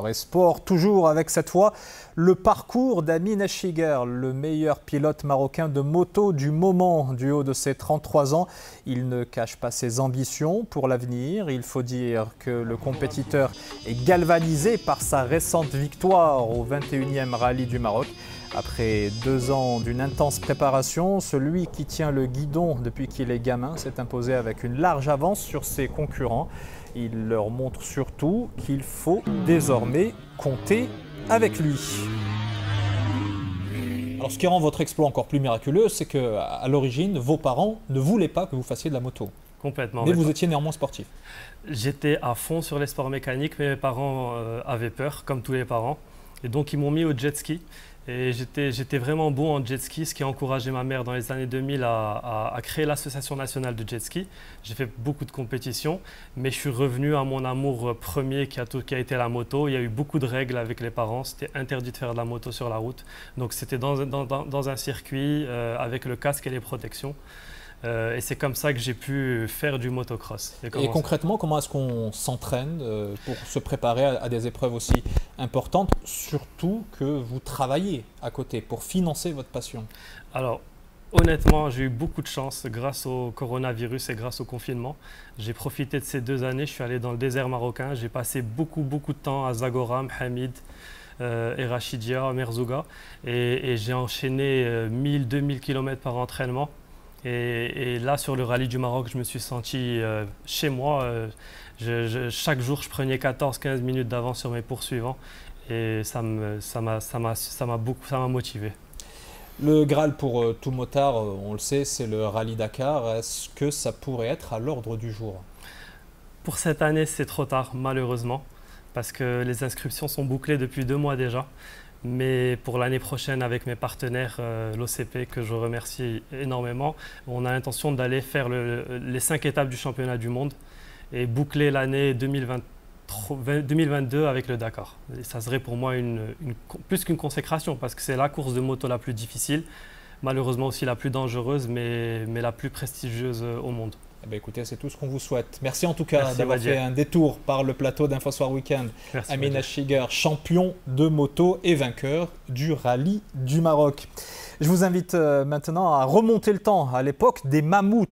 et sport, toujours avec cette fois le parcours d'Amine Achiguer, le meilleur pilote marocain de moto du moment. Du haut de ses 33 ans, il ne cache pas ses ambitions pour l'avenir. Il faut dire que le compétiteur est galvanisé par sa récente victoire au 21e rallye du Maroc. Après 2 ans d'une intense préparation, celui qui tient le guidon depuis qu'il est gamin s'est imposé avec une large avance sur ses concurrents. Il leur montre surtout qu'il faut désormais compter avec lui. Alors ce qui rend votre exploit encore plus miraculeux, c'est qu'à l'origine, vos parents ne voulaient pas que vous fassiez de la moto. Complètement. Mais vous étiez néanmoins sportif. J'étais à fond sur les sports mécaniques, mais mes parents avaient peur, comme tous les parents. Et donc ils m'ont mis au jet ski. Et j'étais vraiment bon en jet ski, ce qui a encouragé ma mère dans les années 2000 à créer l'association nationale de jet ski. J'ai fait beaucoup de compétitions, mais je suis revenu à mon amour premier qui a été la moto. Il y a eu beaucoup de règles avec les parents, c'était interdit de faire de la moto sur la route. Donc c'était dans un circuit avec le casque et les protections. Et c'est comme ça que j'ai pu faire du motocross. Et concrètement, comment est-ce qu'on s'entraîne pour se préparer à des épreuves aussi importantes, surtout que vous travaillez à côté pour financer votre passion? Alors, honnêtement, j'ai eu beaucoup de chance grâce au coronavirus et grâce au confinement. J'ai profité de ces 2 années, je suis allé dans le désert marocain, j'ai passé beaucoup de temps à Zagora, Mohamed, Rachidia, Merzouga, et j'ai enchaîné 1000-2000 km par entraînement. Et là, sur le rallye du Maroc, je me suis senti chez moi. Chaque jour, je prenais 14-15 minutes d'avance sur mes poursuivants. Et ça m'a motivé. Le Graal pour tout motard, on le sait, c'est le rallye Dakar. Est-ce que ça pourrait être à l'ordre du jour? Pour cette année, c'est trop tard, malheureusement, parce que les inscriptions sont bouclées depuis 2 mois déjà. Mais pour l'année prochaine, avec mes partenaires, l'OCP, que je remercie énormément, on a l'intention d'aller faire les 5 étapes du championnat du monde et boucler l'année 2022 avec le Dakar. Et ça serait pour moi plus qu'une consécration, parce que c'est la course de moto la plus difficile, malheureusement aussi la plus dangereuse, mais la plus prestigieuse au monde. Eh bien, écoutez, c'est tout ce qu'on vous souhaite. Merci en tout cas d'avoir fait un détour par le plateau d'Infosoir Weekend. Amine Achiguer, champion de moto et vainqueur du rallye du Maroc. Je vous invite maintenant à remonter le temps à l'époque des mammouths.